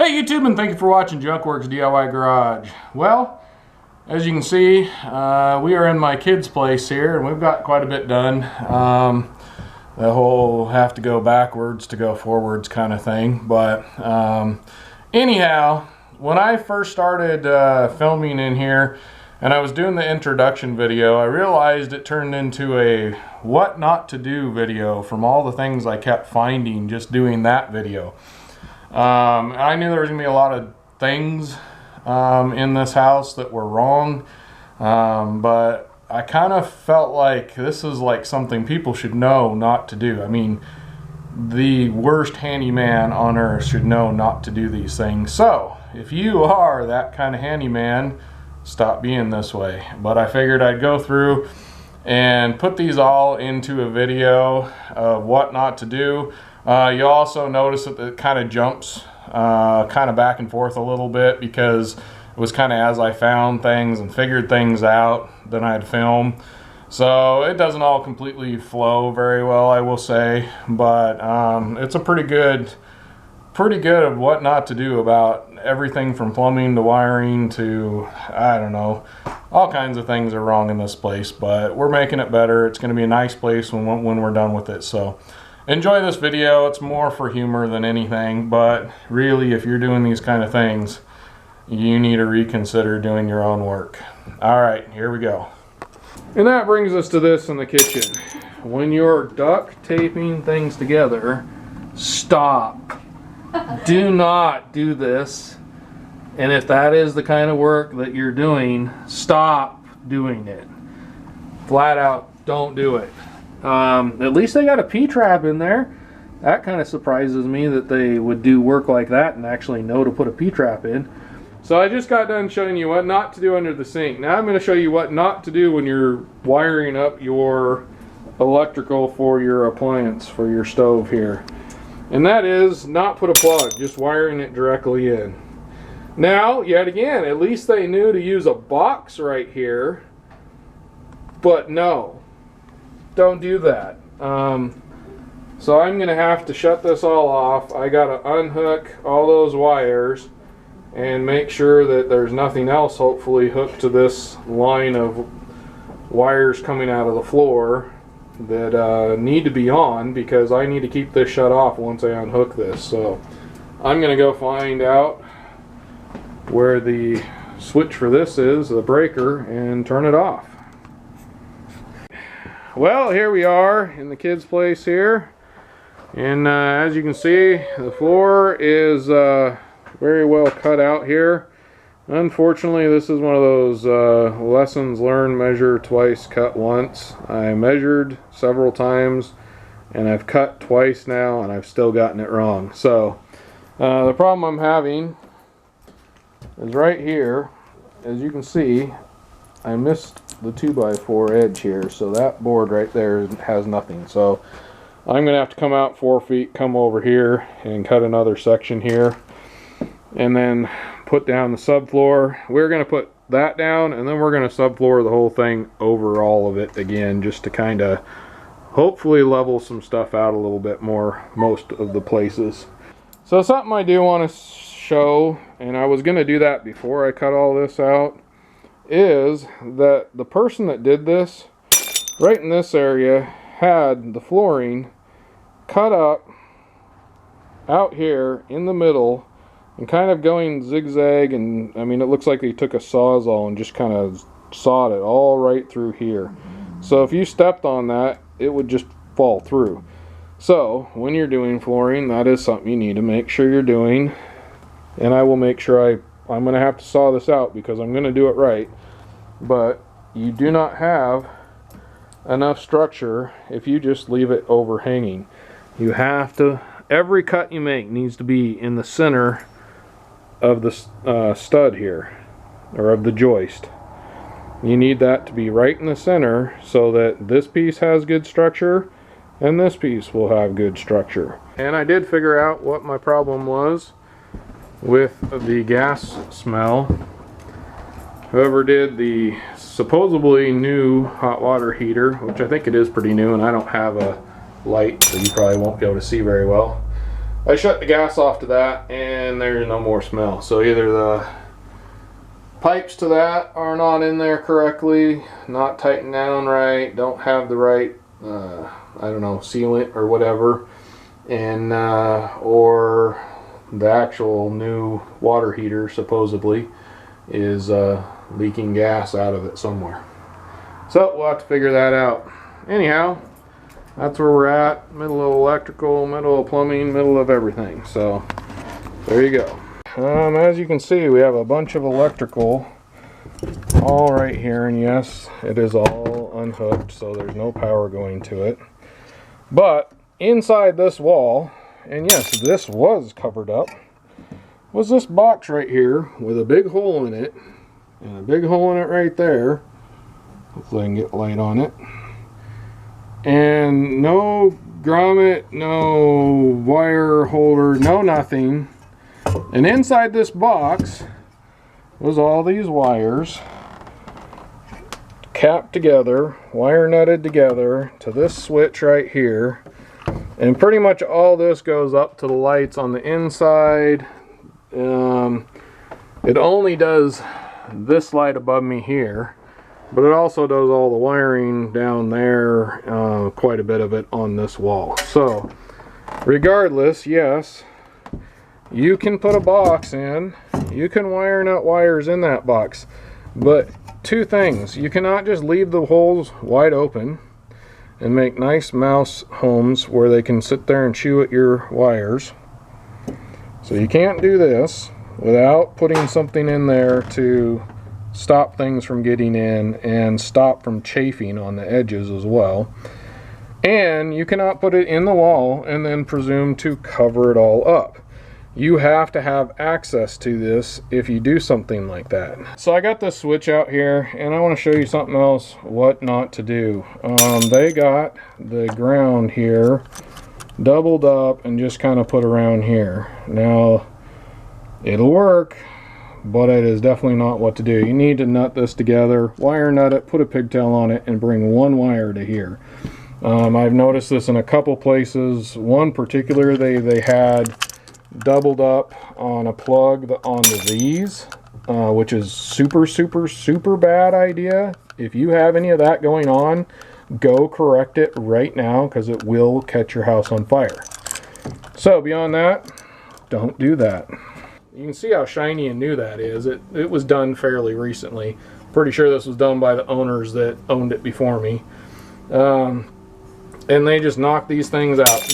Hey YouTube, and thank you for watching Junkworks DIY Garage. Well, as you can see, we are in my kids' place here, and we've got quite a bit done. The whole have to go backwards to go forwards kind of thing. But anyhow, when I first started filming in here, and I was doing the introduction video, I realized it turned into a what not to do video from all the things I kept finding just doing that video. I knew there was going to be a lot of things in this house that were wrong, but I kind of felt like this is like something people should know not to do. I mean, the worst handyman on earth should know not to do these things. So, if you are that kind of handyman, stop being this way. But I figured I'd go through and put these all into a video of what not to do. You'll also notice that it kind of jumps kind of back and forth a little bit because it was kind of as I found things and figured things out, then I'd film. So it doesn't all completely flow very well, I will say, but it's a pretty good of what not to do about everything from plumbing to wiring to, I don't know, all kinds of things are wrong in this place, but we're making it better. It's going to be a nice place when we're done with it. So enjoy this video. It's more for humor than anything, but really, if you're doing these kind of things, you need to reconsider doing your own work. All right, here we go. And that brings us to this in the kitchen. When you're duct taping things together, stop. Do not do this. And if that is the kind of work that you're doing, stop doing it. Flat out, don't do it. At least they got a P-trap in there. That kind of surprises me that they would do work like that and actually know to put a P-trap in. So I just got done showing you what not to do under the sink. Now I'm going to show you what not to do when you're wiring up your electrical for your appliance, for your stove here. And that is not put a plug, just wiring it directly in. Now, yet again, at least they knew to use a box right here, but no. Don't do that. So I'm gonna have to shut this all off. I gotta unhook all those wires and make sure that there's nothing else hopefully hooked to this line of wires coming out of the floor that need to be on, because I need to keep this shut off once I unhook this. So I'm gonna go find out where the switch for this is, the breaker, and turn it off. Well, here we are in the kids' place here, and as you can see, the floor is very well cut out here. Unfortunately, this is one of those lessons learned, measure twice, cut once. I measured several times and I've cut twice now and I've still gotten it wrong. So the problem I'm having is right here. As you can see, I missed the 2x4 edge here, so that board right there has nothing. So I'm gonna have to come out 4 feet, come over here and cut another section here, and then put down the subfloor. We're gonna put that down, and then we're gonna subfloor the whole thing over all of it again, just to kind of hopefully level some stuff out a little bit more, most of the places. So something I do want to show, and I was gonna do that before I cut all this out, is that the person that did this right in this area had the flooring cut up out here in the middle and kind of going zigzag, and I mean, it looks like they took a sawzall and just kind of sawed it all right through here. So if you stepped on that, it would just fall through. So when you're doing flooring, that is something you need to make sure you're doing. And I will make sure I'm going to have to saw this out because I'm going to do it right. But you do not have enough structure if you just leave it overhanging. You have to, every cut you make needs to be in the center of the stud here, or of the joist. You need that to be right in the center so that this piece has good structure and this piece will have good structure. And I did figure out what my problem was with the gas smell. Whoever did the supposedly new hot water heater, which I think it is pretty new, and I don't have a light, so you probably won't be able to see very well. I shut the gas off to that and there's no more smell. So either the pipes to that are not in there correctly, not tightened down right, don't have the right I don't know, sealant or whatever, and or the actual new water heater supposedly is leaking gas out of it somewhere. So we'll have to figure that out. Anyhow, that's where we're at. Middle of electrical, middle of plumbing, middle of everything. So there you go. As you can see, we have a bunch of electrical all right here, and yes, it is all unhooked, so there's no power going to it. But inside this wall, and yes, this was covered up, was this box right here with a big hole in it, and a big hole in it right there. Hopefully I can get light on it. And no grommet, no wire holder, no nothing. And inside this box was all these wires capped together, wire nutted together to this switch right here. And pretty much all this goes up to the lights on the inside. It only does this light above me here, but it also does all the wiring down there, quite a bit of it on this wall. So regardless, yes, you can put a box in, you can wire nut wires in that box, but two things: you cannot just leave the holes wide open and make nice mouse homes where they can sit there and chew at your wires. So you can't do this without putting something in there to stop things from getting in and stop from chafing on the edges as well. And you cannot put it in the wall and then presume to cover it all up. You have to have access to this if you do something like that. So I got this switch out here, and I want to show you something else what not to do. They got the ground here doubled up and just kind of put around here. Now it'll work, but it is definitely not what to do. You need to nut this together, wire nut it, put a pigtail on it, and bring one wire to here. I've noticed this in a couple places. One particular, they had doubled up on a plug onto these, which is super bad idea. If you have any of that going on, go correct it right now, because it will catch your house on fire. So beyond that, don't do that. You can see how shiny and new that is. It was done fairly recently. Pretty sure this was done by the owners that owned it before me. And they just knocked these things out.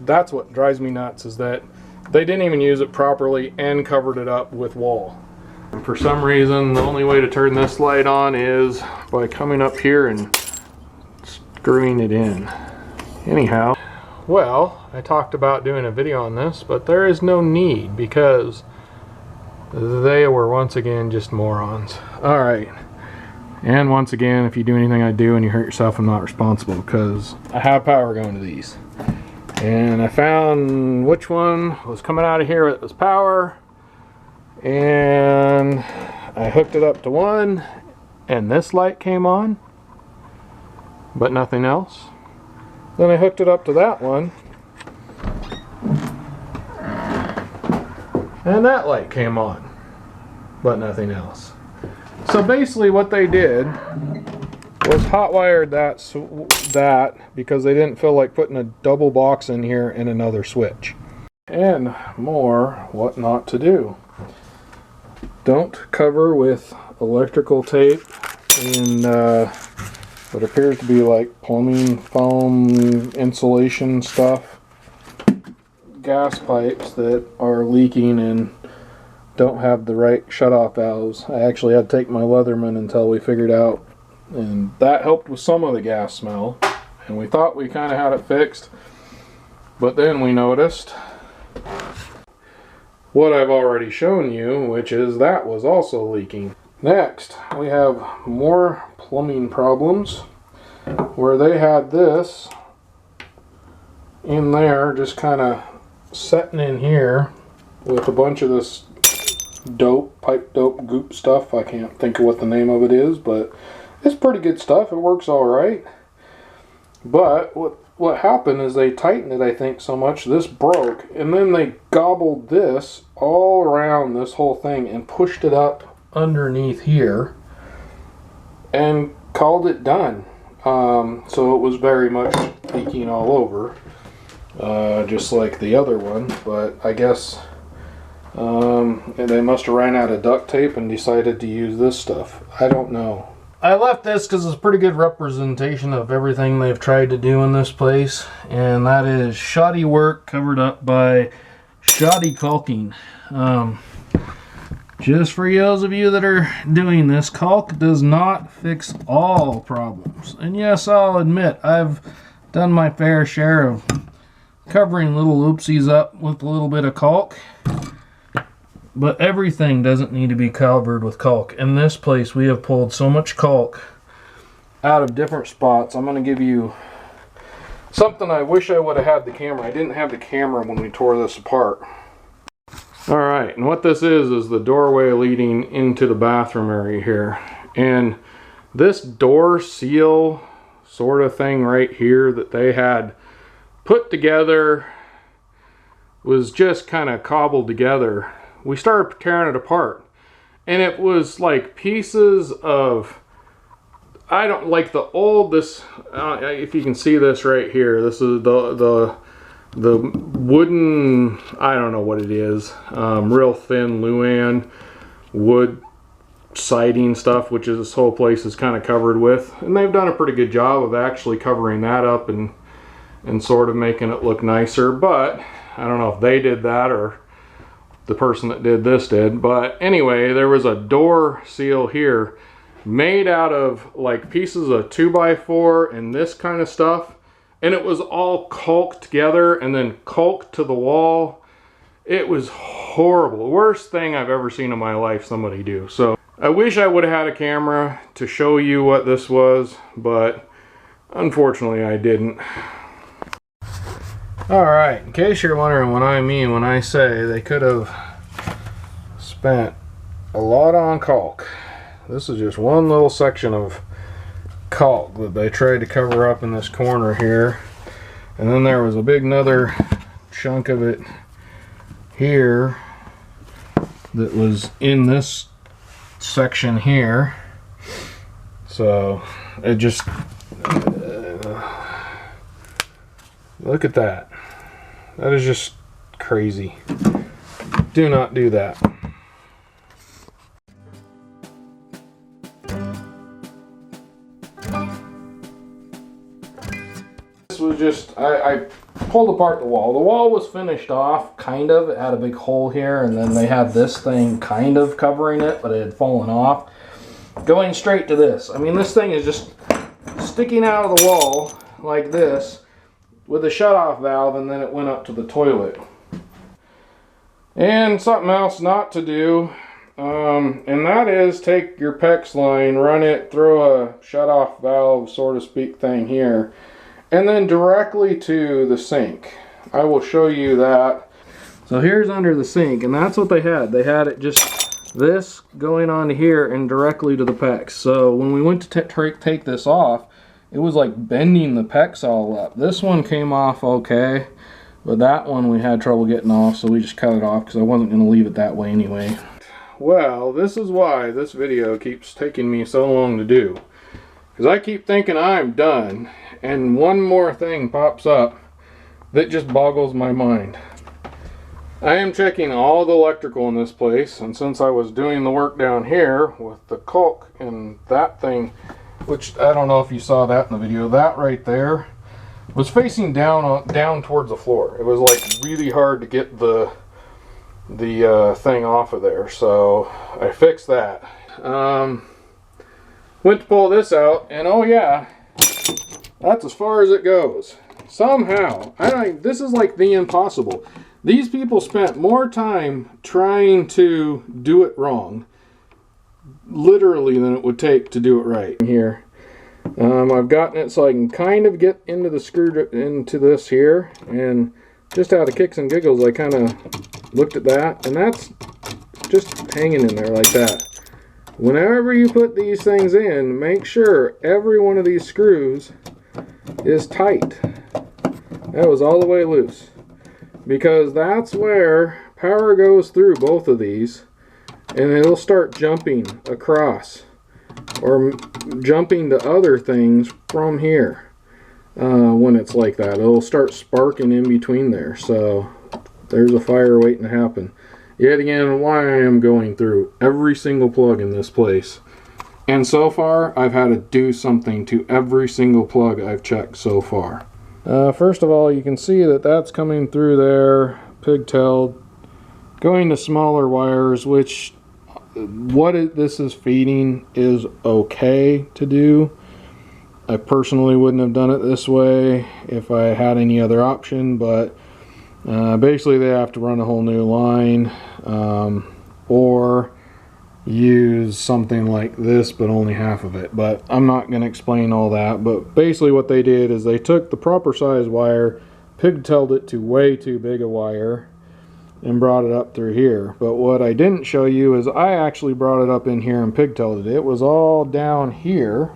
That's what drives me nuts, is that they didn't even use it properly and covered it up with wall. And for some reason, the only way to turn this light on is by coming up here and screwing it in. Anyhow, well, I talked about doing a video on this, but there is no need, because they were once again just morons. Alright, and once again, if you do anything I do and you hurt yourself, I'm not responsible, because I have power going to these. And I found which one was coming out of here with this power, and I hooked it up to one, and this light came on, but nothing else. Then I hooked it up to that one, and that light came on, but nothing else. So basically what they did was hot wired that because they didn't feel like putting a double box in here and another switch. And more what not to do. Don't cover with electrical tape and what appears to be like plumbing foam insulation stuff, gas pipes that are leaking and don't have the right shutoff valves. I actually had to take my Leatherman until we figured out, and that helped with some of the gas smell, and we thought we kind of had it fixed, but then we noticed what I've already shown you, which is that was also leaking. Next, we have more plumbing problems, where they had this in there just kind of setting in here with a bunch of this pipe dope goop stuff. I can't think of what the name of it is, but it's pretty good stuff. It works all right. But what what happened is they tightened it, I think, so much this broke, and then they gobbled this all around this whole thing and pushed it up underneath here and called it done. So it was very much leaking all over, just like the other one, but I guess they must have ran out of duct tape and decided to use this stuff. I don't know. I left this because it's a pretty good representation of everything they've tried to do in this place, and that is shoddy work covered up by shoddy caulking. Just for those of you that are doing this, caulk does not fix all problems. And yes, I'll admit, I've done my fair share of covering little oopsies up with a little bit of caulk. But everything doesn't need to be covered with caulk. In this place, we have pulled so much caulk out of different spots. I'm going to give you something I wish I would have had the camera. I didn't have the camera when we tore this apart. Alright, and what this is the doorway leading into the bathroom area here. And this door seal sort of thing right here that they had put together was just kind of cobbled together. We started tearing it apart, and it was like pieces of, I don't like the old, this if you can see this right here, this is the wooden, I don't know what it is, real thin Luan wood siding stuff, which is this whole place is kind of covered with, and they've done a pretty good job of actually covering that up and sort of making it look nicer. But I don't know if they did that or the person that did this did. But anyway, there was a door seal here made out of like pieces of 2x4 and this kind of stuff, and it was all caulked together and then caulked to the wall. It was horrible. The worst thing I've ever seen in my life somebody do. So I wish I would have had a camera to show you what this was, but unfortunately I didn't. Alright, in case you're wondering what I mean when I say they could have spent a lot on caulk, this is just one little section of caulk that they tried to cover up in this corner here, and then there was a big another chunk of it here that was in this section here. So it just look at that. That is just crazy. Do not do that. This was just, I pulled apart the wall. The wall was finished off, kind of. It had a big hole here, and then they had this thing kind of covering it, but it had fallen off. Going straight to this. I mean, this thing is just sticking out of the wall like this, with a shut-off valve, and then it went up to the toilet. And something else not to do, and that is take your PEX line, run it through a shut-off valve, so to speak, thing here, and then directly to the sink. I will show you that. So here's under the sink, and that's what they had. They had it just this going on here and directly to the PEX. So when we went to take this off, it was like bending the PEX all up. This one came off okay, but that one we had trouble getting off, so we just cut it off because I wasn't going to leave it that way anyway. Well, this is why this video keeps taking me so long to do. Because I keep thinking I'm done, and one more thing pops up that just boggles my mind. I am checking all the electrical in this place, and since I was doing the work down here with the caulk and that thing, which I don't know if you saw that in the video, that right there was facing down towards the floor. It was like really hard to get the thing off of there, so I fixed that. Went to pull this out, and oh yeah, that's as far as it goes. Somehow, this is like the impossible. These people spent more time trying to do it wrong, literally, than it would take to do it right. Here, I've gotten it so I can kind of get into the screw into this here, and just out of kicks and giggles, I kind of looked at that, and that's just hanging in there like that. Whenever you put these things in, make sure every one of these screws is tight. That was all the way loose. Because that's where power goes through both of these, and it'll start jumping across or jumping to other things from here. When it's like that, it'll start sparking in between there. So there's a fire waiting to happen. Yet again, why I am going through every single plug in this place. And so far, I've had to do something to every single plug I've checked so far. First of all, you can see that that's coming through there, pigtailed, going to smaller wires, which this is feeding is okay to do. I personally wouldn't have done it this way if I had any other option, but basically they have to run a whole new line, or use something like this but only half of it. But I'm not going to explain all that. But basically what they did is they took the proper size wire, pigtailed it to way too big a wire, and brought it up through here. But what I didn't show you is I actually brought it up in here and pigtailed it. It was all down here,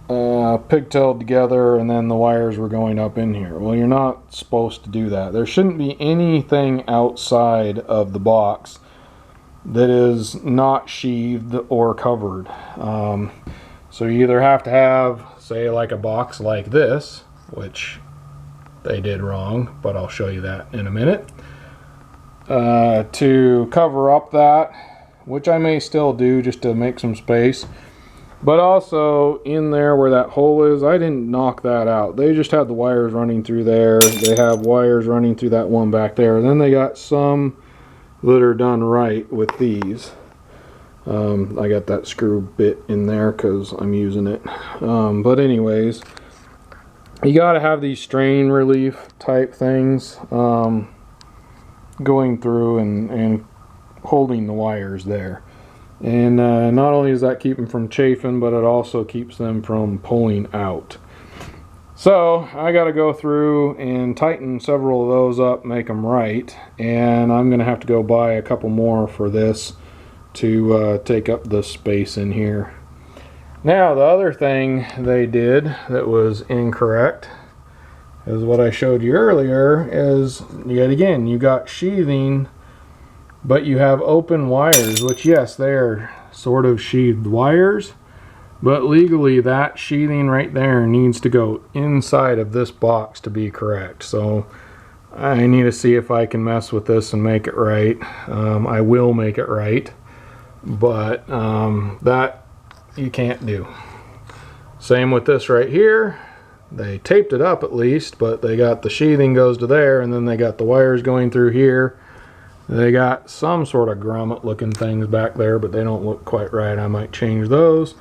pigtailed together, and then the wires were going up in here. Well, you're not supposed to do that. There shouldn't be anything outside of the box that is not sheathed or covered. So you either have to have, say, like a box like this, which they did wrong, but I'll show you that in a minute, to cover up that, which I may still do just to make some space. But also in there where that hole is, I didn't knock that out. They just had the wires running through there. They have wires running through that one back there. And then they got some that are done right with these. I got that screw bit in there because I'm using it. But anyways, you got to have these strain relief type things going through and holding the wires there. And not only does that keep them from chafing, but it also keeps them from pulling out. So I got to go through and tighten several of those up, make them right, and I'm going to have to go buy a couple more for this to take up the space in here. Now the other thing they did that was incorrect is what I showed you earlier, is yet again you got sheathing, but you have open wires, which yes, they are sort of sheathed wires, but legally that sheathing right there needs to go inside of this box to be correct. So I need to see if I can mess with this and make it right. I will make it right, but that you can't do. Same with this right here. They taped it up at least, but they got the sheathing goes to there, and then they got the wires going through here. They got some sort of grommet looking things back there, but they don't look quite right. I might change those.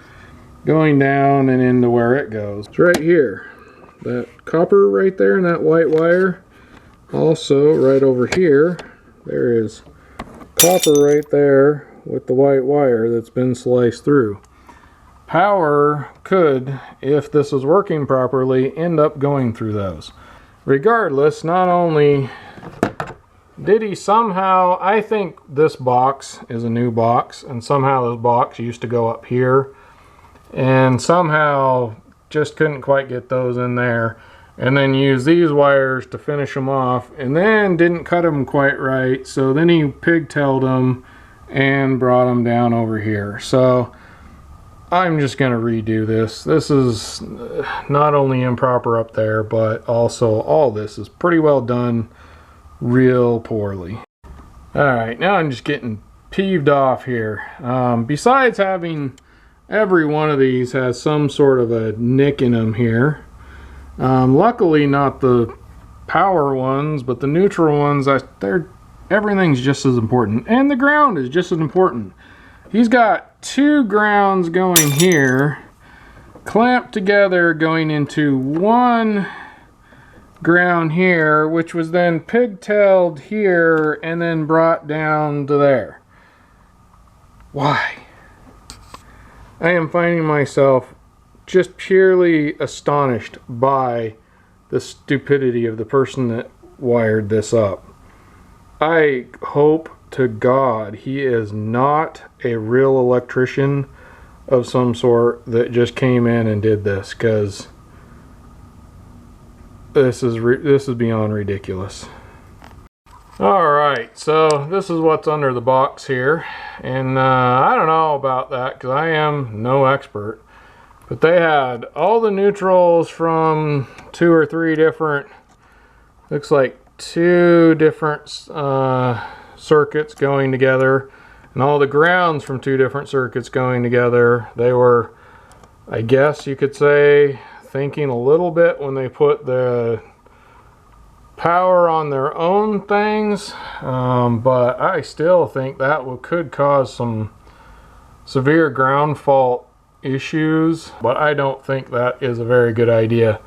Going down and into where it goes. It's right here. That copper right there and that white wire. Also right over here, there is copper right there with the white wire that's been sliced through. Power could, if this is working properly, end up going through those. Regardless, not only did he somehow, I think this box is a new box, and somehow this box used to go up here, and somehow just couldn't quite get those in there, and then use these wires to finish them off, and then didn't cut them quite right, so then he pigtailed them and brought them down over here. So I'm just going to redo this. This is not only improper up there, but also all this is pretty well done real poorly. Alright, now I'm just getting peeved off here. Besides having every one of these has some sort of a nick in them here. Luckily not the power ones, but the neutral ones, everything's just as important. And the ground is just as important. He's got two grounds going here, clamped together going into one ground here, which was then pigtailed here and then brought down to there. Why? I am finding myself just purely astonished by the stupidity of the person that wired this up. I hope to God he is not a real electrician of some sort that just came in and did this, because this is beyond ridiculous. Alright, so this is what's under the box here, and I don't know about that because I am no expert, but they had all the neutrals from 2 or 3 different, looks like 2 different circuits going together, and all the grounds from 2 different circuits going together. They were, I guess you could say, thinking a little bit when they put the power on their own things, but I still think that could cause some severe ground fault issues, but I don't think that is a very good idea.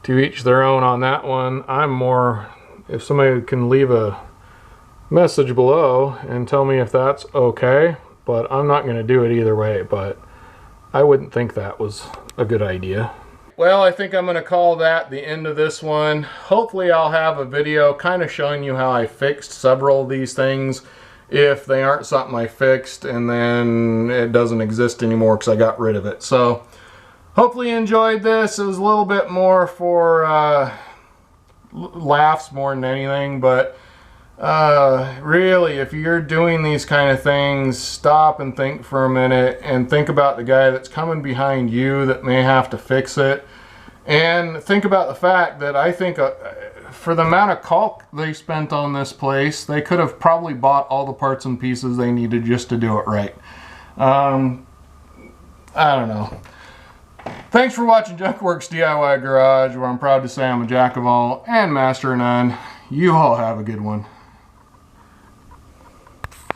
To each their own on that one. I'm more, if somebody can leave a message below and tell me if that's okay, but I'm not going to do it either way, but I wouldn't think that was a good idea. Well, I think I'm going to call that the end of this one. Hopefully I'll have a video kind of showing you how I fixed several of these things if they aren't something I fixed and then it doesn't exist anymore because I got rid of it. So hopefully you enjoyed this. It was a little bit more for laughs more than anything, but really, if you're doing these kind of things, stop and think for a minute and think about the guy that's coming behind you that may have to fix it, and think about the fact that I think for the amount of caulk they spent on this place, they could have probably bought all the parts and pieces they needed just to do it right. I don't know. Thanks for watching Junkworks DIY Garage, where I'm proud to say I'm a jack of all and master of none. You all have a good one.